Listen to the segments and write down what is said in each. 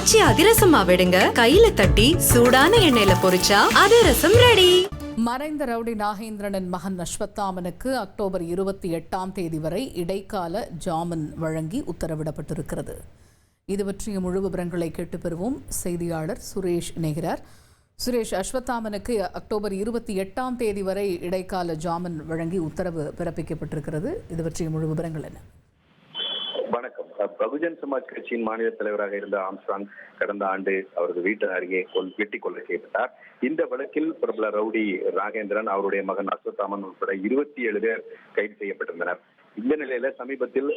ஆச்சி அதிரசமா விடுங்க, கையில தட்டி சூடான எண்ணெயில பொரிச்சா அதிரசம் ரெடி. மறைந்த ரவுடி நாகேந்திரனின் மகன் அஸ்வத்தாமனுக்கு அக்டோபர் 28 வரை இடைக்கால ஜாமீன் வழங்கி உத்தரவிடப்பட்டிருக்கிறது. இது பற்றிய முழு விவரங்களை கேட்டு பெறுவோம். செய்தியாளர் சுரேஷ் இணைகிறார். சுரேஷ், அஸ்வத்தாமனுக்கு அக்டோபர் 28 வரை இடைக்கால ஜாமீன் வழங்கி உத்தரவு பிறப்பிக்கப்பட்டிருக்கிறது. இது பற்றிய முழு விவரங்கள் என்ன? வணக்கம். பகுஜன் சமாஜ் கட்சியின் மாநில தலைவராக இருந்த ஆம்ஸ்ட்ராங் கடந்த ஆண்டு அவரது வீட்டு அருகே வெட்டி கொலை செய்யப்பட்டார். இந்த வழக்கில் பிரபல ரவுடி நாகேந்திரன், அவருடைய மகன் அஸ்வத்தாமன் உட்பட 27 பேர் கைது செய்யப்பட்டிருந்தனர். இந்த நிலையில சமீபத்தில்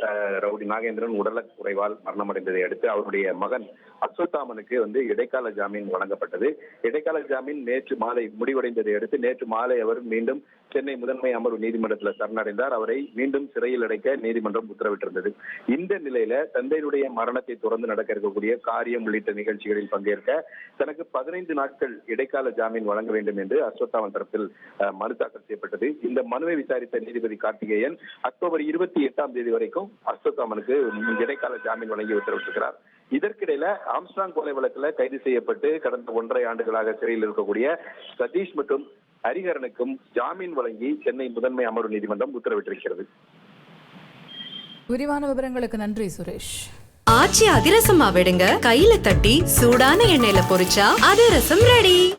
ரவுடி நாகேந்திரன் உடல்நலக் குறைவால் மரணமடைந்ததை அடுத்து அவருடைய மகன் அஸ்வத்தாமனுக்கு இடைக்கால ஜாமீன் வழங்கப்பட்டது. இடைக்கால ஜாமீன் நேற்று மாலை முடிவடைந்ததை அடுத்து நேற்று மாலை அவர் மீண்டும் சென்னை முதன்மை அமர்வு நீதிமன்றத்தில் சரணடைந்தார். அவரை மீண்டும் சிறையில் அடைக்க நீதிமன்றம் உத்தரவிட்டிருந்தது. இந்த நிலையில தந்தையுடைய மரணத்தை தொடர்ந்து நடக்க இருக்கக்கூடிய காரியம் உள்ளிட்ட நிகழ்ச்சிகளில் பங்கேற்க தனக்கு 15 நாட்கள் இடைக்கால ஜாமீன் வழங்க வேண்டும் என்று அஸ்வத்தாமன் தரப்பில் மனு தாக்கல் செய்யப்பட்டது. இந்த மனுவை விசாரித்த நீதிபதி கார்த்திகேயன் அக்டோபர் 28 வரைக்கும் அஸ்வத்தாமனுக்கு இடைக்கால ஜாமீன் வழங்கி உத்தரவிட்டிருக்கிறார். இதற்கிடையில ஆம்ஸ்ட்ராங் கொலை வழக்கில் கைது செய்யப்பட்டு கடந்த 1.5 ஆண்டுகளாக சிறையில் இருக்கக்கூடிய சதீஷ் மற்றும் ஹரிஹரனுக்கும் ஜாமீன் வழங்கி சென்னை முதன்மை அமர்வு நீதிமன்றம் உத்தரவிட்டிருக்கிறது. விரிவான விவரங்களுக்கு நன்றி சுரேஷ். ஆச்சி அதிரசமா விடுங்க, கையில தட்டி சூடான எண்ணெயில பொரிச்சா அதிரசம் ரெடி.